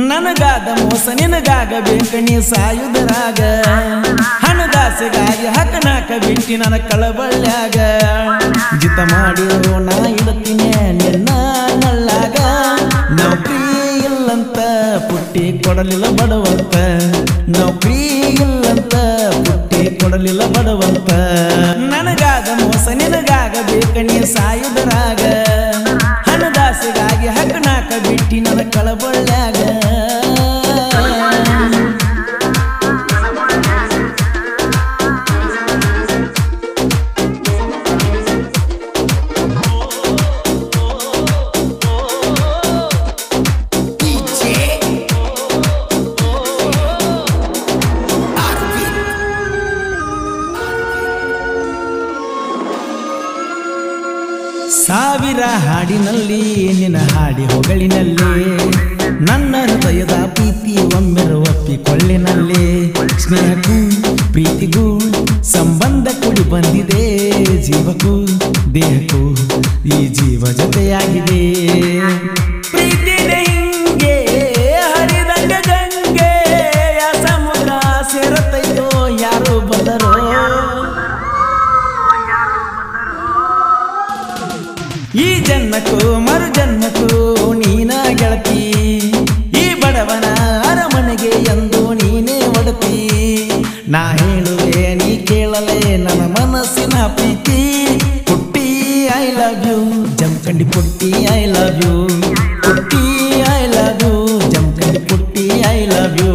ನನಗಾದ ಮೋಸ ನಿನಗಾಗಬೇಕು ನೀ ಸಾಯುಧರಾಗ ಹಣದಾಸೆಗಾಗಿ ಹಕನಾಕ ಬಿಟ್ಟಿ ನನ್ನ ಕಳಬಳ್ಳ್ಯಾಗ ಜಿತ ಮಾಡಿರೋ ನಾ ಇಡ್ತೀನಿ ನಿನ್ನ ನಲ್ಲಾಗ ನೌಕರಿ ಇಲ್ಲಂತ ಪುಟ್ಟಿ ಕೊಡಲಿಲ್ಲ ಬಡವಂತ ನೌಕರಿ ಇಲ್ಲಂತ ಪುಟ್ಟಿ ಕೊಡಲಿಲ್ಲ ಬಡವಂತ ನನಗಾದ ಮೋಸ ನಿನಗಾಗಬೇಕು ನೀ ಸಾಯುಧರಾಗ ಹಣದಾಸೆಗಾಗಿ ಹಕನಾಕ ಬಿಟ್ಟಿ ನನ್ನ ಕಳಬಳ್ಳ್ಯಾಗ ಸಾವಿರ ಹಾಡಿನಲ್ಲಿ ನಿನ್ನ ಹಾಡಿ ಹೊಗಳಿನಲ್ಲಿ ನನ್ನ ಹೃದಯದ ಪ್ರೀತಿ ಒಮ್ಮೆರು ಒಪ್ಪಿಕೊಳ್ಳಿನಲ್ಲಿ ಸ್ನೇಹಕ್ಕೂ ಪ್ರೀತಿಗೂ ಸಂಬಂಧ ಕೂಡಿ ಬಂದಿದೆ ಜೀವಕ್ಕೂ ದೇಹಕ್ಕೂ ಈ ಜೀವ ಜೊತೆಯಾಗಿದೆ ಪ್ರೀತಿದೆ ಹಿಂಗೆ ಹರಿದಂಗ ಗಂಗೆ ಸಮುದ್ರ ಸೇರತೈತೋ ಯಾರು ಬಂದರೋ ಈ ಜನ್ಮಕ್ಕೂ ಮರು ಜನ್ಮಕ್ಕೂ ನೀನ ಗೆಳತಿ ಈ ಬಡವನ ಅರಮನೆಗೆ ಎಂದು ನೀನೇ ಒಡತಿ ನಾ ಹೇಳುವೆ ನೀ ಕೇಳಲೆ ನನ್ನ ಮನಸ್ಸಿನ ಪ್ರೀತಿ ಪುಟ್ಟಿ ಐ ಲವ್ ಯು ಜಮಖಂಡಿ ಪುಟ್ಟಿ ಐ ಲವ್ ಯು ಪುಟ್ಟಿ ಐ ಲವ್ ಯು ಜಮಖಂಡಿ ಪುಟ್ಟಿ ಐ ಲವ್ ಯು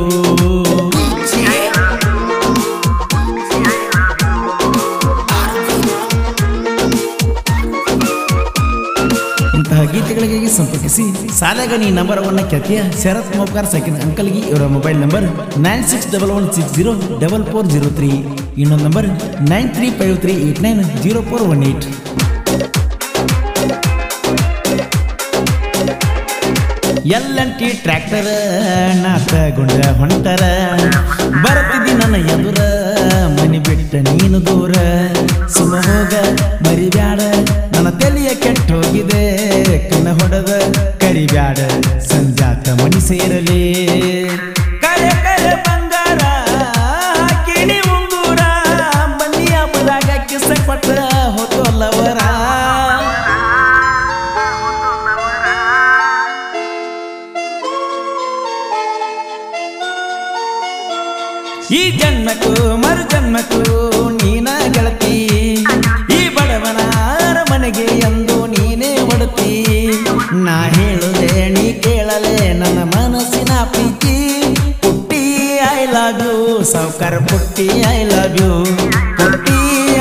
ಗೀತೆಗಳಿಗೆ ಸಂಪರ್ಕಿಸಿ ಸಾಲಗಣಿ ನಂಬರ್ 1 ಖ್ಯಾತಿಯ ಶರತ್ ಮೋಪ್ಕಾರ್ ಸೆಕೆಂಡ್ ಅಂಕಲ್ಗೆ ಇವರ ಮೊಬೈಲ್ ನಂಬರ್ 9611604403 ಇನ್ನೊಂದು ನಂಬರ್ 9353890418 ಎಲ್ಲಂಟಿ ಟ್ರ್ಯಾಕ್ಟರ್ ನಾತ ಗುಂಡ ಹೊಂಟರ ಬರ್ತಿದ್ದಿ ನನ್ನ ಎದುರ ಮನೆ ಬಿಟ್ಟ ನೀನು ದೂರ ಸುಮ್ಮ ಹೋಗ ಮರಿಬ್ಯಾಡ ನನ್ನ ತಲೆಯ ಕೆಟ್ಟ ಹೋಗಿದೆ ಕಣ್ಣ ಹೊಡೆದ ಕರಿಬ್ಯಾಡ ಸಂಜಾತ ಮಣಿ ಸೇರಲಿ ಕರೆ ಕರೆ ಬಂಗಾರ ಕಿಣಿ ಉಂಗುರ ಬನ್ನಿ ಹಬ್ಬದಾಗ ಕಿಸ ಕೊಟ್ಟ ಹೊತ್ತಲ್ಲವರ ಈ ಜನ್ಮಕ್ಕೂ ಮರು ಜನ್ಮಕ್ಕೂ ನೀನ ಗೆಳತಿ ಈ ಬಡವನ ಅರಮನೆಗೆ ಎಂದು ನೀನೇ ಒಡತಿ ನಾ ಹೇಳುದೆ ನೀ ಕೇಳಲೆ ನನ್ನ ಮನಸ್ಸಿನ ಪ್ರೀತಿ ಪುಟ್ಟಿ ಐ ಲವ್ ಯು ಸಾವ್ಕಾರ ಪುಟ್ಟಿ ಐ ಲವ್ ಯು ಪುಟ್ಟಿ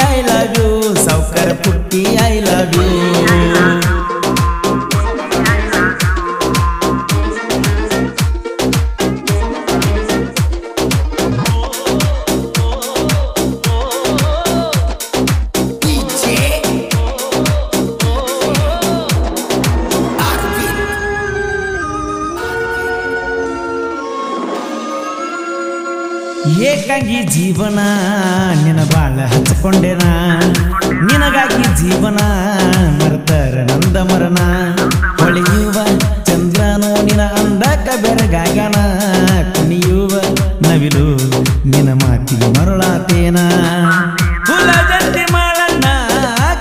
ಐ ಲವ್ ಯು ಸಾವ್ಕಾರ ಪುಟ್ಟಿ ಐ ಲವ್ ಯು ಏಕಾಗಿ ಜೀವನ ನಿನ ಬಾಳ ಹಚ್ಕೊಂಡೆನ ನಿನಗಾಗಿ ಜೀವನ ಮರ್ತರ ನಂದ ಮರನ ಹೊಳೆಯುವ ಚಂದ್ರನೋ ನಿನ ಅಂದಕ ಬೆರಗಾಗನ ಕುಣಿಯುವ ನವಿಲು ನಿನ ಮಾತಿಗೆ ಮರಳಾತೇನ ಕುಲ ಜಂತಿ ಮಾಡಣ್ಣ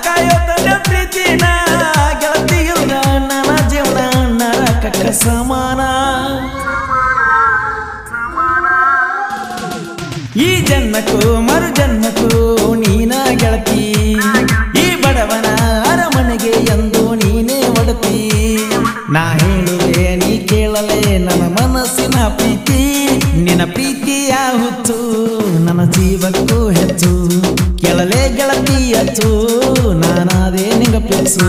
ಕಾಯೋತನ ಪ್ರೀತಿನ ಗೆಳತಿಯುಗ ನನ್ನ ಜೀವನ ನರಕಕ್ಕ ಸಮಾನ ಈ ಜನ್ಮಕ್ಕೂ ಮರು ಜನ್ಮಕ್ಕೂ ನೀನ ಗೆಳತಿ ಈ ಬಡವನ ಅರಮನೆಗೆ ಎಂದು ನೀನೇ ಒಡತಿ ನಾ ಹೇಳುವೆ ನೀ ಕೇಳಲೆ ನನ್ನ ಮನಸ್ಸಿನ ಪ್ರೀತಿ ನಿನ್ನ ಪ್ರೀತಿಯ ಹುಚ್ಚು ನನ್ನ ಜೀವಕ್ಕೂ ಹೆಚ್ಚು ಕೇಳಲೆ ಗೆಳತಿ ಹೆಚ್ಚು ನಾನಾದೇ ನಿಂಗ ಪ್ಲೀಸು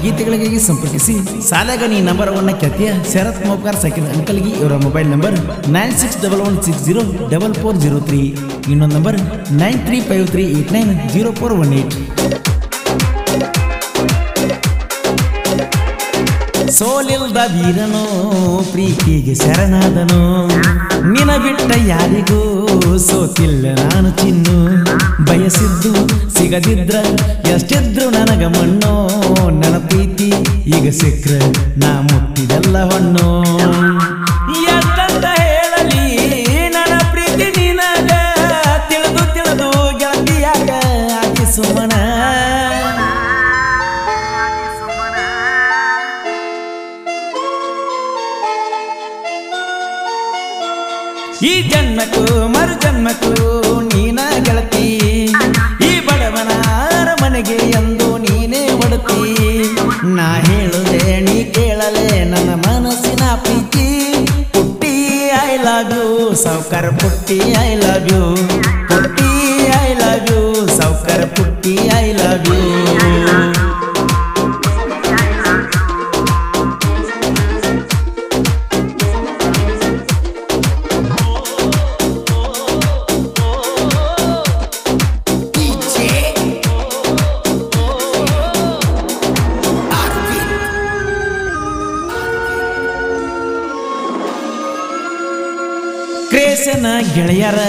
ಭಾವಗೀತೆಗಳಿಗಾಗಿ ಸಂಪರ್ಕಿಸಿ. ಸಾಲಗಣಿ ನಂಬರ್ 1 ಖ್ಯಾತಿಯ ಶರತ್ ಮೋಪ್ಕಾರ್ ಸೈಕಲ್ ಅಂಕಲ್ಗೆ ಇವರ ಮೊಬೈಲ್ ನಂಬರ್ 9611604403. ಇನ್ನೊಂದು ನಂಬರ್ 9353890418. ಸೋಲಿಲ್ದ ವೀರನು ಪ್ರೀತಿಗೆ ಶರಣಾದನು, ನಿನ ಬಿಟ್ಟ ಯಾರಿಗೂ ಸೋತಿಲ್ಲ ನಾನು ಚಿನ್ನು. ಬಯಸಿದ್ದು ಸಿಗದಿದ್ರ ಎಷ್ಟಿದ್ರು ನನಗ ಮಣ್ಣು, ನನ್ನ ಪ್ರೀತಿ ಈಗ ಸಿಕ್ರ ನಾ ಮುಟ್ಟಿದೆಲ್ಲ ಹೊಣ್ಣು. ಎಷ್ಟಂತ ಹೇಳಲಿ ನನ್ನ ಪ್ರೀತಿ ನಿನಗ, ತಿಳಿದು ತಿಳಿದು ಗೆಳತಿಯಾಗ ಆಗಿ ಸುಮನ. ಈ ಜನ್ಮಕ್ಕೂ ಮರು ಜನ್ಮಕ್ಕೂ ನೀನ ಗೆಳತಿ, ಈ ಬಡವನ ಅರಮನೆಗೆ ಎಂದು ನೀನೇ ಒಡತಿ. ನಾ ಹೇಳುದೆ ನೀ ಕೇಳಲೆ ನನ್ನ ಮನಸ್ಸಿನ ಪ್ರೀತಿ. ಪುಟ್ಟಿ ಐ ಲವ್ ಯು ಸೌಕರ್ ಪುಟ್ಟಿ ಐ ಲವ್ ಯು, ಪುಟ್ಟಿ ಐ ಲವ್ ಯು ಸೌಕರ್ ಪುಟ್ಟಿ ಐ ಲವ್ ಯು. ಕ್ರೇಸನ ಗೆಳೆಯರ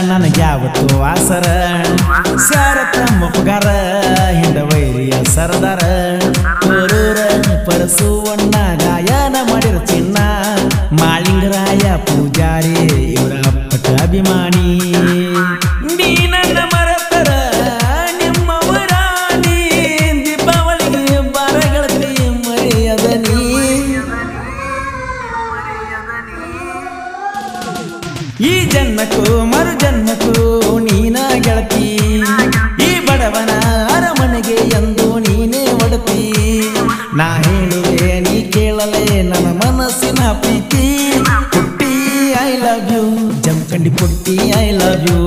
ನನಗ್ಯಾವತ್ತು ಆಸರ, ಶಾರತ ಮೊಪ್ಪಗಾರ ಹಿಂಡವೈರಿಯ ಸರದಾರ. ಊರೂರ ಪರಸುವಣ್ಣ ಗಾಯನ ಮಾಡಿರ ಚಿನ್ನ, ಮಾಳಿಂಗರಾಯ ಪೂಜಾರಿ ಇವರ ಅಪ್ಪಟ ಅಭಿಮಾನಿ. ನೀ ನನ್ನ ಮರತರ ನಿಮ್ಮವರಾಣಿ, ದೀಪಾವಳಿಗೆ ಬರಗಳತಿ ಮರೆಯದ ನೀ. ಈ ಜನ್ಮಕ್ಕೂ ಮರು ಜನ್ಮಕ್ಕೂ ನೀನ ಗೆಳತಿ, ಈ ಬಡವನ ಅರಮನೆಗೆ ಎಂದು ನೀನೇ ಒಡತಿ. ನಾ ಹೇಳುವೆ ನೀ ಕೇಳಲೆ ನನ್ನ ಮನಸ್ಸಿನ ಪ್ರೀತಿ. ಪುಟ್ಟಿ ಐ ಲವ್ ಯು ಜಮಖಂಡಿ ಪುಟ್ಟಿ ಐ ಲವ್ ಯು.